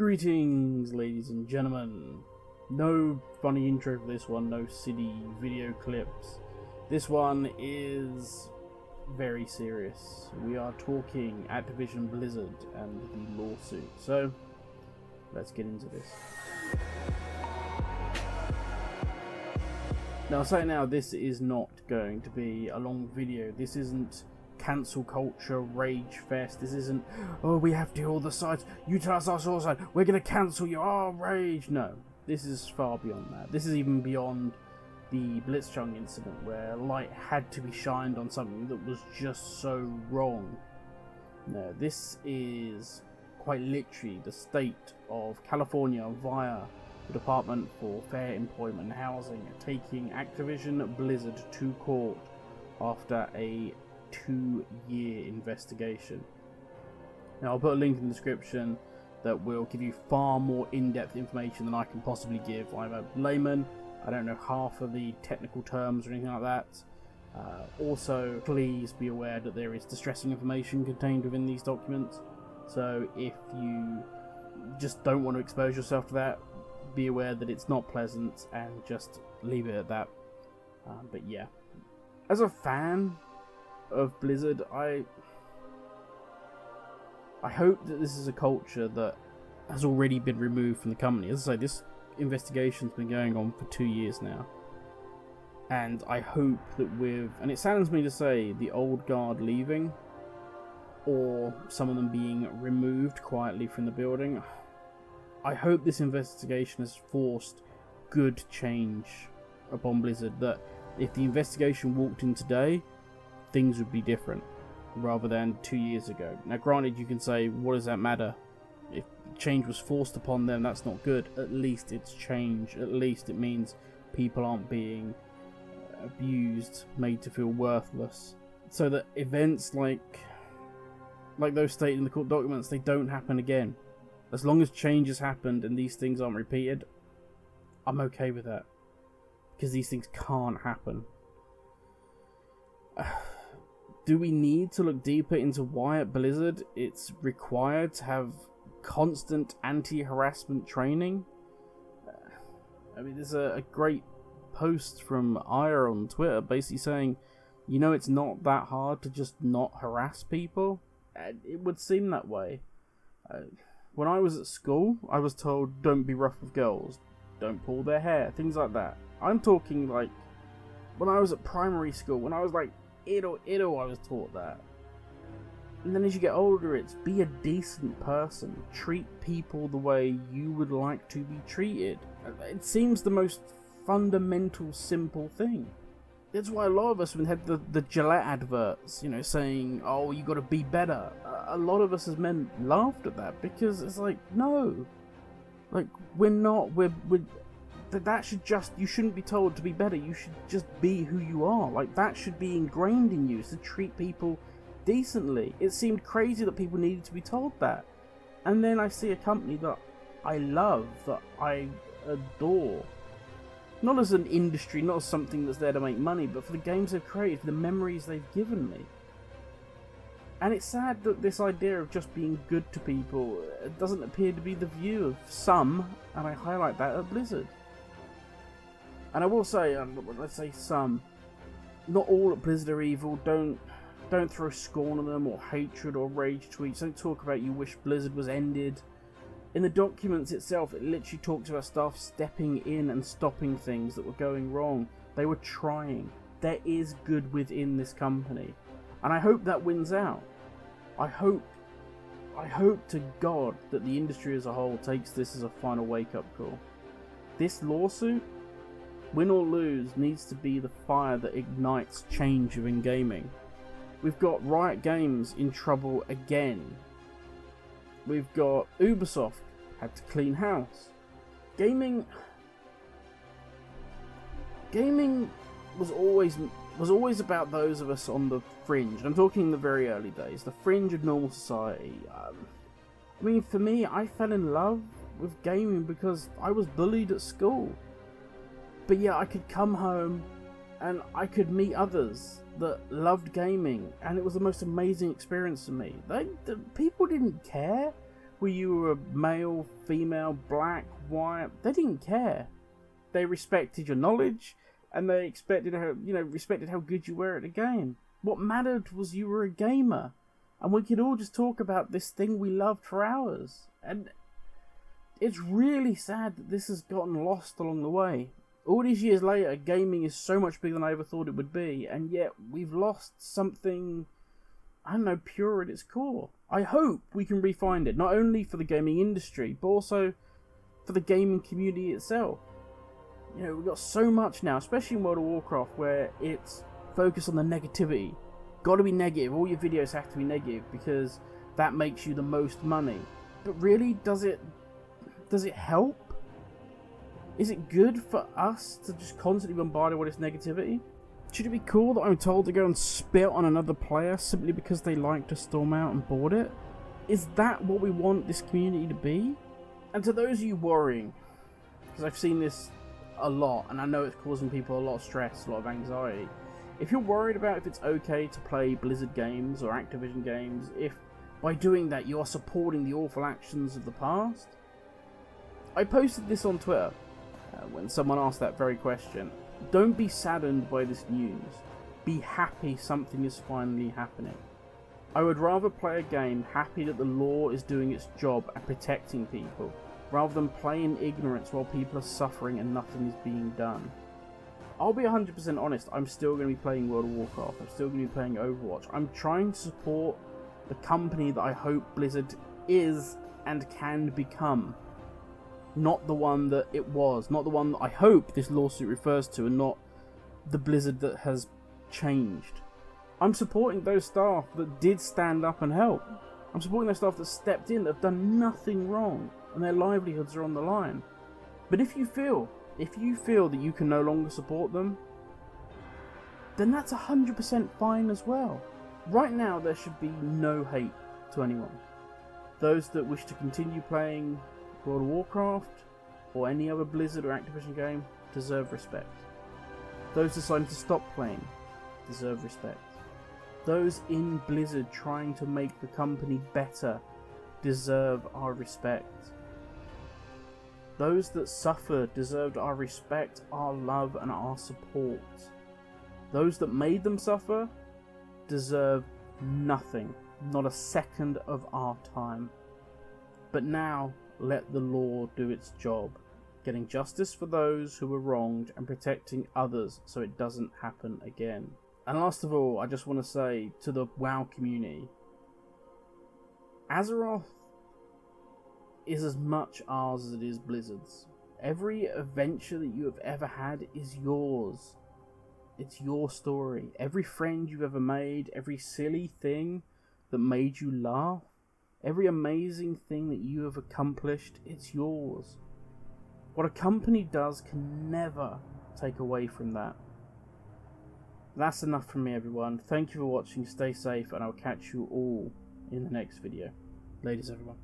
Greetings, ladies and gentlemen. No funny intro for this one, no silly video clips. This one is very serious. We are talking Activision Blizzard and the lawsuit. So, let's get into this. Now, I'll say now, this is not going to be a long video. This isn't cancel culture, rage fest. This isn't, oh, we have to do all the sides. You tell us our side, we're going to cancel you. Oh, rage. No, this is far beyond that. This is even beyond the Blitzchung incident where light had to be shined on something that was just so wrong. No, this is quite literally the state of California via the Department for Fair Employment and Housing taking Activision Blizzard to court after a 2-year investigation. Now, I'll put a link in the description that will give you far more in-depth information than I can possibly give. I'm a layman, I don't know half of the technical terms or anything like that. Also, please be aware that there is distressing information contained within these documents, so if you just don't want to expose yourself to that, be aware that it's not pleasant and just leave it at that. But yeah, as a fan of Blizzard, I hope that this is a culture that has already been removed from the company. As I say, this investigation's been going on for 2 years now, and I hope that with, and it saddens me to say, the old guard leaving, or some of them being removed quietly from the building, I hope this investigation has forced good change upon Blizzard, that if the investigation walked in today, things would be different rather than 2 years ago. Now, granted, you can say, what does that matter? If change was forced upon them, that's not good. At least it's change. At least it means people aren't being abused, made to feel worthless, so that events like those stated in the court documents, they don't happen again. As long as change has happened and these things aren't repeated, I'm okay with that, because these things can't happen. Do we need to look deeper into why at Blizzard it's required to have constant anti-harassment training? I mean, there's a great post from Aya on Twitter basically saying, you know, it's not that hard to just not harass people. And it would seem that way. When I was at school, I was told, don't be rough with girls, don't pull their hair, things like that. I'm talking like, when I was at primary school, when I was like, Idle, I was taught that. And then as you get older, it's be a decent person. Treat people the way you would like to be treated. It seems the most fundamental, simple thing. That's why a lot of us, when we had the Gillette adverts, you know, saying, oh, you got to be better. A lot of us as men laughed at that, because it's like, no. Like, we're not, that should just, you shouldn't be told to be better, you should just be who you are. Like, that should be ingrained in you, to treat people decently. It seemed crazy that people needed to be told that. And then I see a company that I love, that I adore, not as an industry, not as something that's there to make money, but for the games they've created, for the memories they've given me. And it's sad that this idea of just being good to people doesn't appear to be the view of some, and I highlight that, at Blizzard. And I will say, let's say some, not all at Blizzard are evil. Don't throw scorn on them, or hatred, or rage tweets. Don't talk about you wish Blizzard was ended. In the documents itself, it literally talks about staff stepping in and stopping things that were going wrong. They were trying. There is good within this company, and I hope that wins out. I hope to God that the industry as a whole takes this as a final wake-up call. This lawsuit, win or lose, needs to be the fire that ignites change within gaming. We've got Riot Games in trouble again. We've got Ubisoft had to clean house. Gaming was always about those of us on the fringe. And I'm talking in the very early days, the fringe of normal society. I mean, for me, I fell in love with gaming because I was bullied at school. But yeah, I could come home and I could meet others that loved gaming, and it was the most amazing experience for me. The people didn't care. whether you were male, female, black, white, they didn't care. They respected your knowledge, and they respected how good you were at the game. What mattered was you were a gamer, and we could all just talk about this thing we loved for hours. And it's really sad that this has gotten lost along the way. All these years later, gaming is so much bigger than I ever thought it would be, and yet we've lost something, I don't know, pure at its core. I hope we can re-find it, not only for the gaming industry, but also for the gaming community itself. You know, we've got so much now, especially in World of Warcraft, where it's focused on the negativity. Gotta be negative, all your videos have to be negative, because that makes you the most money. But really, does it help? Is it good for us to just constantly bombard it with this negativity? Should it be cool that I'm told to go and spit on another player simply because they like to storm out and board it? Is that what we want this community to be? And to those of you worrying, because I've seen this a lot, and I know it's causing people a lot of stress, a lot of anxiety. If you're worried about if it's okay to play Blizzard games or Activision games, if by doing that you are supporting the awful actions of the past, I posted this on Twitter when someone asked that very question. Don't be saddened by this news. Be happy something is finally happening. I would rather play a game happy that the law is doing its job at protecting people, rather than play in ignorance while people are suffering and nothing is being done. I'll be 100% honest, I'm still going to be playing World of Warcraft, I'm still going to be playing Overwatch. I'm trying to support the company that I hope Blizzard is and can become. Not the one that it was, not the one that I hope this lawsuit refers to, and not the Blizzard that has changed. I'm supporting those staff that did stand up and help. I'm supporting those staff that stepped in, that have done nothing wrong, and their livelihoods are on the line. But if you feel that you can no longer support them, then that's 100% fine as well. Right now there should be no hate to anyone. Those that wish to continue playing World of Warcraft or any other Blizzard or Activision game deserve respect. Those deciding to stop playing deserve respect. Those in Blizzard trying to make the company better deserve our respect. Those that suffer deserved our respect, our love, and our support. Those that made them suffer deserve nothing, not a second of our time. But now, let the law do its job, getting justice for those who were wronged and protecting others so it doesn't happen again. And last of all, I just want to say to the WoW community, Azeroth is as much ours as it is Blizzard's. Every adventure that you have ever had is yours. It's your story. Every friend you've ever made, every silly thing that made you laugh, every amazing thing that you have accomplished, it's yours. What a company does can never take away from that. That's enough from me, everyone. Thank you for watching, stay safe, and I'll catch you all in the next video. Ladies, everyone.